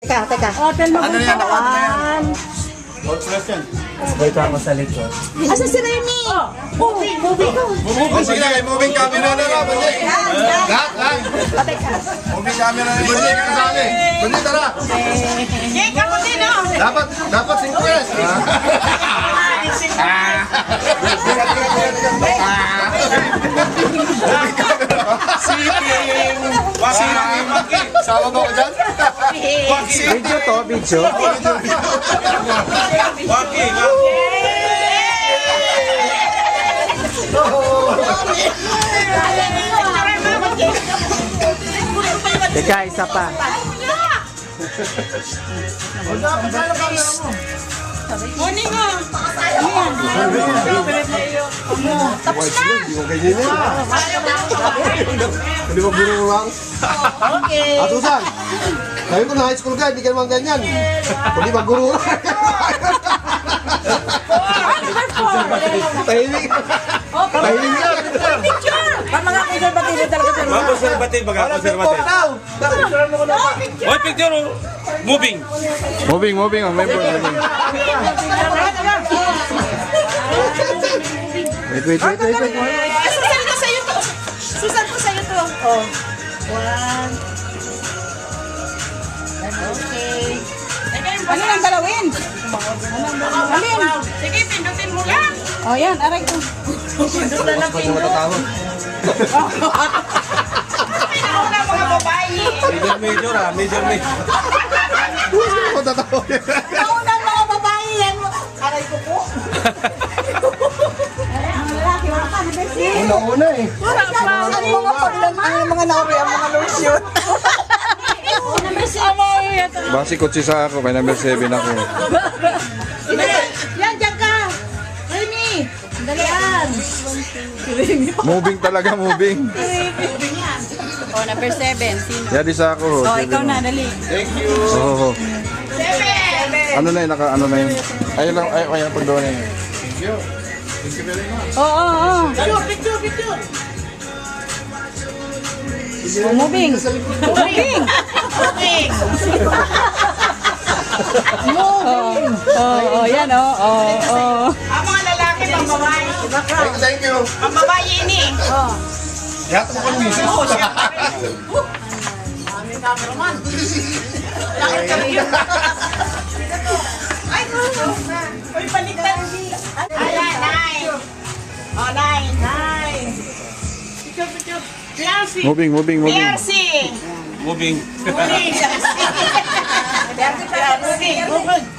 Teka. Hotel mo. Ano na yan? All question. Dito ako sa likod. Asa si Remy? Moving. Oh, sige na, moving camera na lang. Lahat. Moving camera na lang. Bandi ka sa akin. Bandi, tara. Jake, ako din, oh. Dapat 5 years. Sama ba ko dyan? Video to, video. Teka, isa pa. Morning, oh. Tapos na. Hindi mo buro lang. Okay. At Susan, sabi ko na high school ka, hindi ka naman ganyan. Hindi maguro lang. Tahimik. Tahimik lang. Ang mga konservatibo talaga sir. Mga konservative, mga konservative. Hoy, picture, oh. Moving. Moving, ang member. Wait. Susan ko sa'yo to. Susan ko sa'yo to. Oh. 1. Okay. Ano lang dalawin? Alin? Sige, pindutin mo lang. Oh, yan. Aray ko. Pindutin lang pindut. Pinauna mga babae. Major, major. Ako tatawa yan. Naunang mga babae yan. Aray ko po. Ang lalaki, wala ka. Una eh. Ang mga nauri, ang mga lotion. Basi kotse sa ako, kaya number 7 ako. Yan, dyan ka. Remy. Dalian. Moving talaga, moving. Oh, number 7. Sino? Yadi sa ako. Oh, ikaw na. Dali. Oo. 7. Ano na yun, ano na yun. Ayun lang, ayun po doon eh. Oo. Picture. Oh, moving. Moving. Okay. Oh, yan, oh. Ang mga lalaki, pang babae. Thank you. Pang babae ini. Yato ko ng misis. Aming cameraman. Lakit kami. Ay, uy, baliktad. Ayan, 9. Oh, 9. Picture. Piercy. Moving. Piercy. Moving.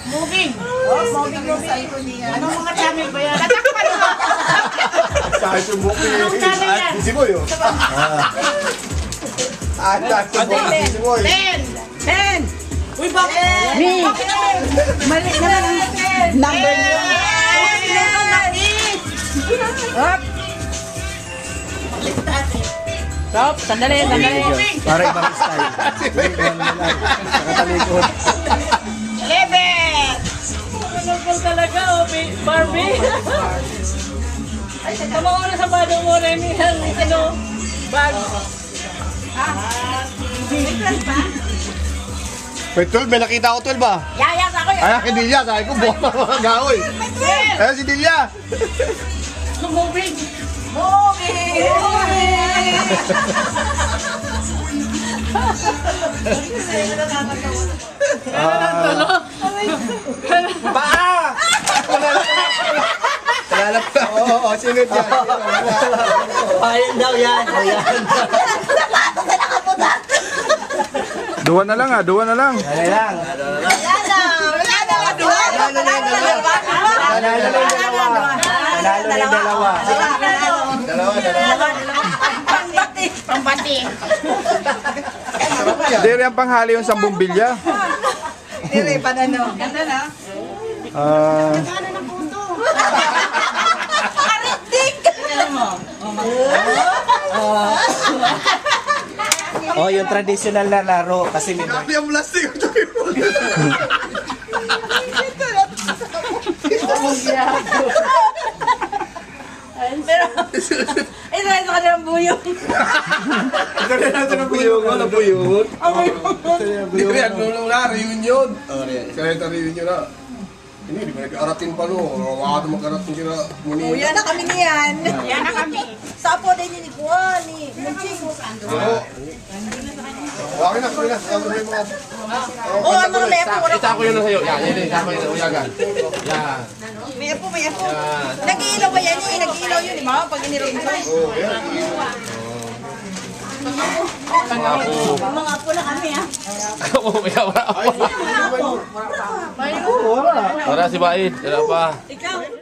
Moving. Anong mga channel ba yan? Natakpan mo. Sa akin yung book eh. Anong channel yan? Si Boy oh. Si Boy. 10. Uy, bakit? Me. Mali naman ang number niyo. Up. Stop. Sandali. Para ibang style. Nakatalikod. 11. Nagpul talaga, oh, Barbie. Ay, tama ko na sa bado mo, Remy, ano, bag. May 12, may nakita ko 12 ah. Yayas ako yun. Ay, si Delia, sabi ko, buwan na mga gaoy. Ayun si Delia. Moving. Paa! Lalap ka. Oo, sinod yan. Ayan daw yan. Duwa na lang. Wala na. Pambati. Dere ang panghali yung 10 bilya. Dire pa na no. Ganda na. Oh, yung traditional na laro kasi may Sabi ang plastic. Ito ka ng buyong. Dali natin ang buyong. Ano buyong? Ang buyong. Yan, wala, reunion. Kaya ito reunion na. Hindi ba nag-aratin pa no? Mga mag-aratin sila. Kuya na kami niyan. Yan na kami. Sa apo din ni Kuya, ni Munching. Okay na, okay na. Ako na yung mga... Oo, ang mga may apo. Ita ko yun na sa'yo. Yan, ita ko yun na uyagan. Yan. May apo, may apo. Nag-iilaw ba yan? Nag-iilaw yun, di ba? Pag inirog mo. Oo, yan. Mga apo na kami, ha? Wala si Bait. Wala pa. Ikaw.